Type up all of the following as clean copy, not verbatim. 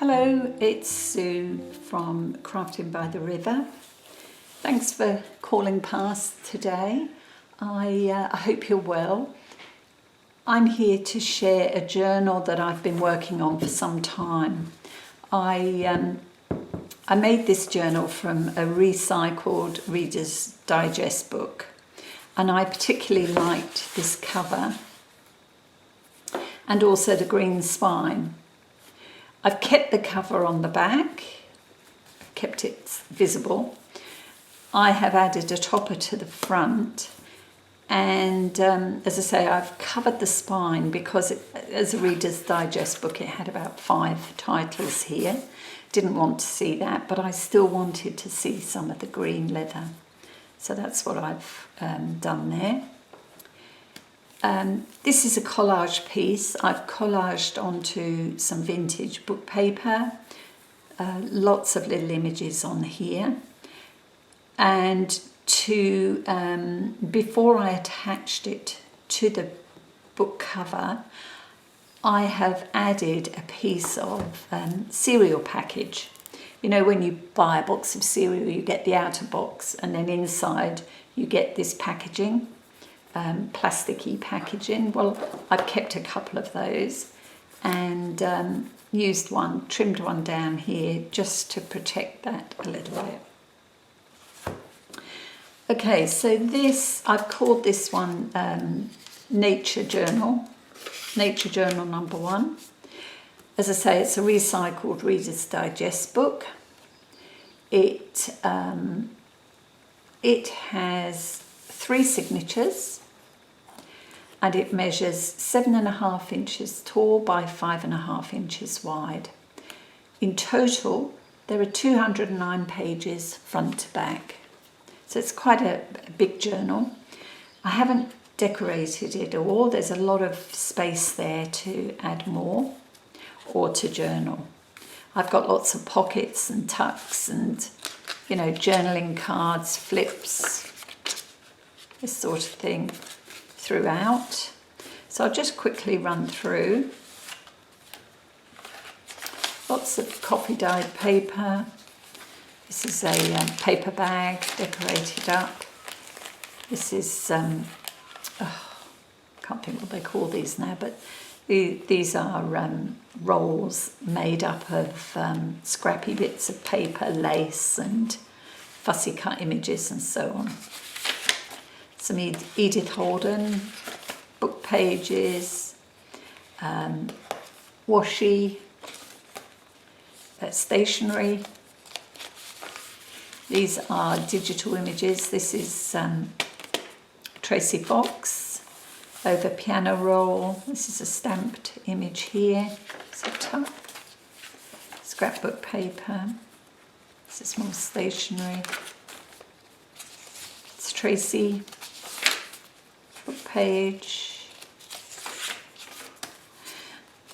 Hello, it's Sue from Crafting by the River. Thanks for calling past today. I hope you're well. I'm here to share a journal that I've been working on for some time. I made this journal from a recycled Reader's Digest book, and I particularly liked this cover and also the green spine. I've kept the cover on the back, kept it visible. I have added a topper to the front, and as I say, I've covered the spine because as a Reader's Digest book it had about 5 titles here. Didn't want to see that, but I still wanted to see some of the green leather. So that's what I've done there. This is a collage piece. I've collaged onto some vintage book paper, lots of little images on here, and before I attached it to the book cover, I have added a piece of cereal package. You know, when you buy a box of cereal, you get the outer box, and then inside you get this packaging. Plasticky packaging. Well, I've kept a couple of those and trimmed one down here just to protect that a little bit. Okay, so I've called this one Nature Journal number 1. As I say, it's a recycled Reader's Digest book. It has 3 signatures, and it measures 7.5 inches tall by 5.5 inches wide. In total, there are 209 pages front to back. So it's quite a big journal. I haven't decorated it all. There's a lot of space there to add more or to journal. I've got lots of pockets and tucks and, you know, journaling cards, flips, this sort of thing throughout. So I'll just quickly run through. Lots of copy dyed paper. This is a paper bag decorated up. This is, can't think what they call these now, but these are rolls made up of scrappy bits of paper, lace and fussy cut images and so on. Some Edith Holden book pages, washi, stationery. These are digital images. This is Tracy Fox over piano roll. This is a stamped image here. It's a tuck. Scrapbook paper. This is more stationery. It's Tracy book page.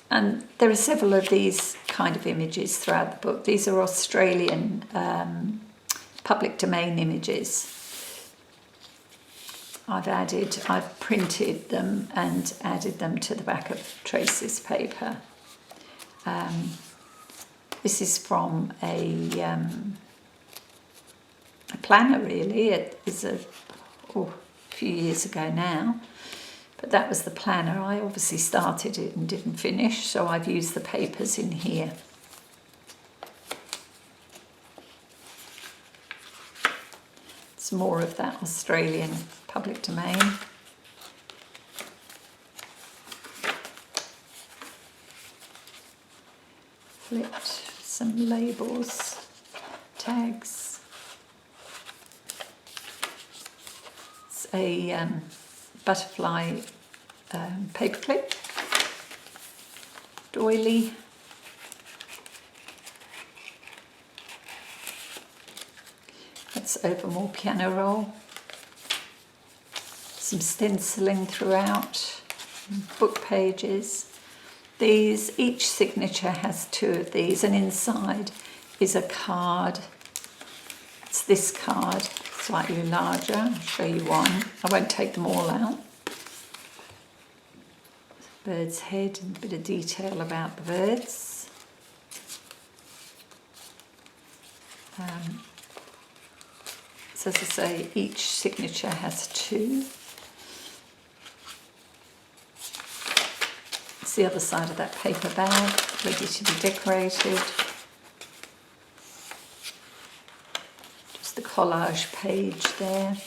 And there are several of these kind of images throughout the book. These are Australian public domain images. I've printed them and added them to the back of Tracy's paper. This is from a planner, really. It is a few years ago now, but that was the planner. I obviously started it and didn't finish, so I've used the papers in here. It's more of that Australian public domain. Flipped some labels, tags. It's a butterfly paperclip, doily. That's over more piano roll. Some stenciling throughout, book pages. Each signature has 2 of these, and inside is a card. It's this card, slightly larger. I'll show you one. I won't take them all out. Bird's head and a bit of detail about the birds. So as I say, each signature has two. It's the other side of that paper bag, ready to be decorated. Just the collage page there.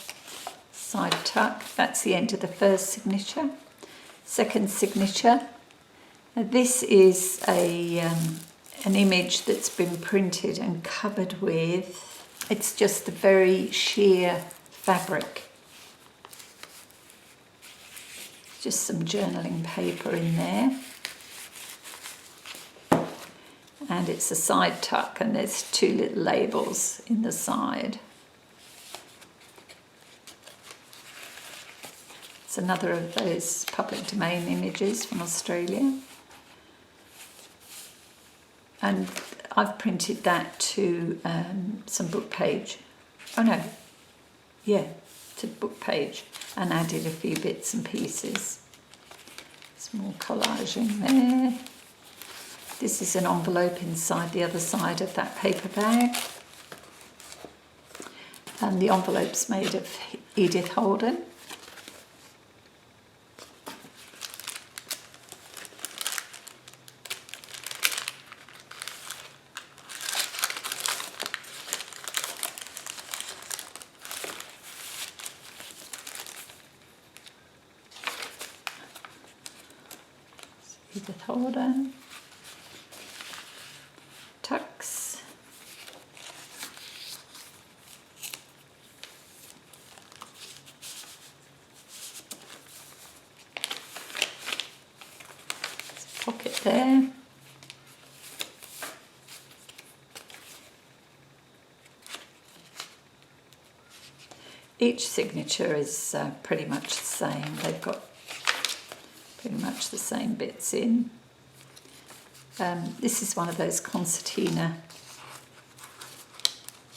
Side tuck, that's the end of the first signature. Second signature. Now this is an image that's been printed and covered with, it's just the very sheer fabric. Just some journaling paper in there. And it's a side tuck and there's two little labels in the side. It's another of those public domain images from Australia. And I've printed that to some book page. Oh no, yeah, to book page and added a few bits and pieces. Some more collage in there. This is an envelope inside the other side of that paper bag. And the envelope's made of Edith Holden. Edith Holden. Tucks. Pocket there. Each signature is pretty much the same. They've got pretty much the same bits in. This is one of those concertina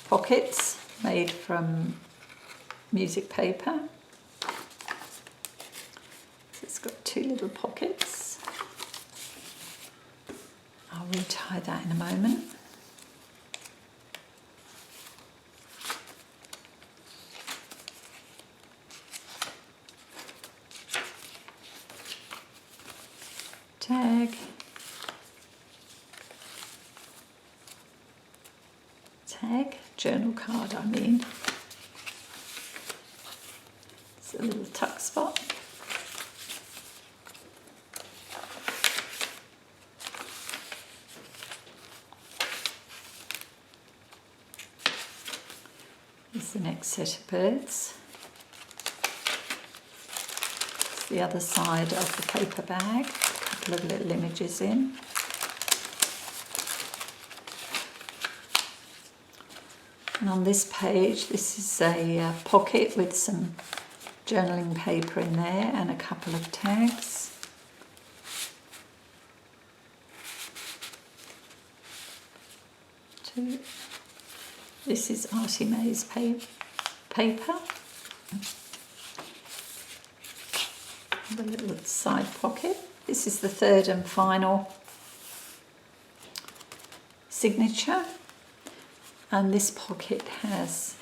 pockets made from music paper. So it's got two little pockets. I'll retie that in a moment. Tag. Tag, journal card I mean. It's a little tuck spot. Here's the next set of birds. It's the other side of the paper bag. A couple of little images in. And on this page, this is a pocket with some journaling paper in there and a couple of tags. Two. This is Artie May's paper. The little side pocket. This is the third and final signature. And this pocket has,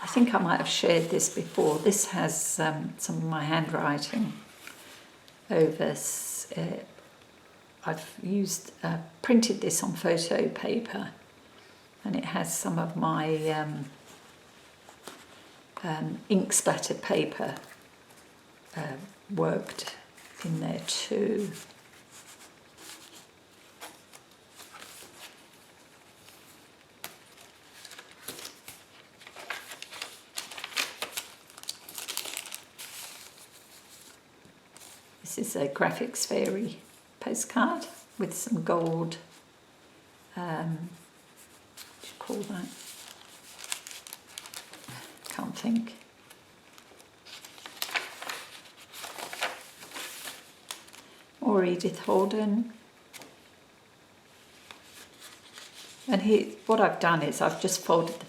I think I might have shared this before, this has some of my handwriting over, I've used, printed this on photo paper, and it has some of my ink splattered paper worked in there too. This is a graphics fairy postcard with some gold, what do you call that? Can't think. Or Edith Holden. And here, what I've done is I've just folded the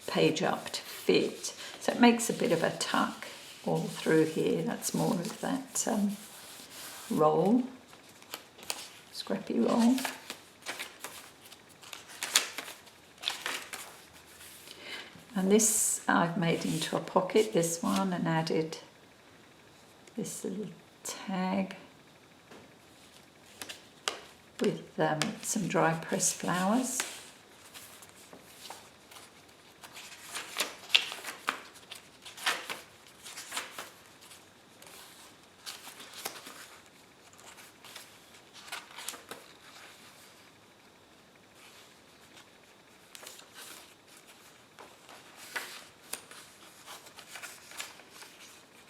page up to fit. So it makes a bit of a tuck all through here. That's more of that roll, scrappy roll. And this I've made into a pocket, this one, and added this little tag with some dry pressed flowers.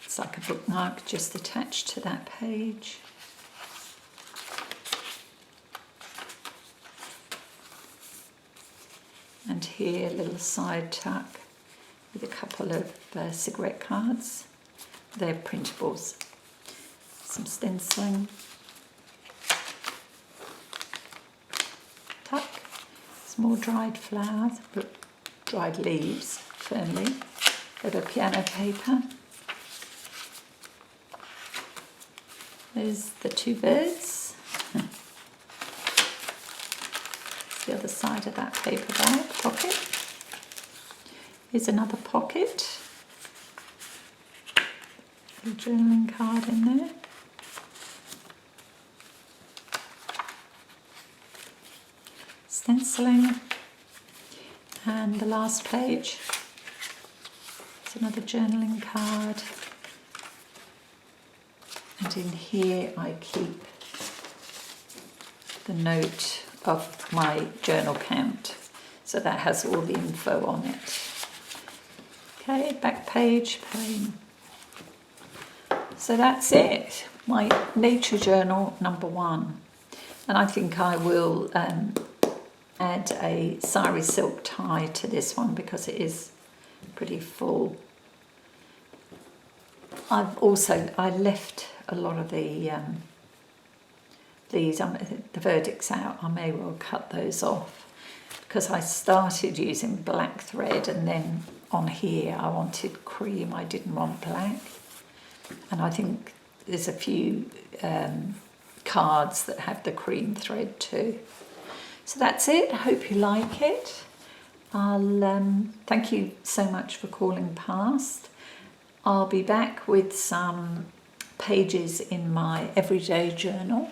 It's like a bookmark just attached to that page. And here a little side tuck with a couple of cigarette cards. They're printables. Some stenciling. Tuck. Some more dried flowers, dried leaves, firmly. A bit of piano paper. There's the two birds. The other side of that paper bag pocket. Here's another pocket. A little journaling card in there. Stenciling. And the last page. It's another journaling card. And in here I keep the note of my journal count. So that has all the info on it. Okay, back page, plain. So that's it, my nature journal number 1. And I think I will add a sari silk tie to this one because it is pretty full. I left a lot of the verdicts out. I may well cut those off because I started using black thread, and then on here I wanted cream, I didn't want black. And I think there's a few cards that have the cream thread too. So that's it. I hope you like it. I'll thank you so much for calling past. I'll be back with some pages in my everyday journal.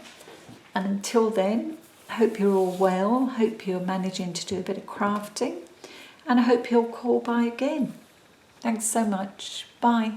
And until then, I hope you're all well. Hope you're managing to do a bit of crafting. And I hope you'll call by again. Thanks so much. Bye.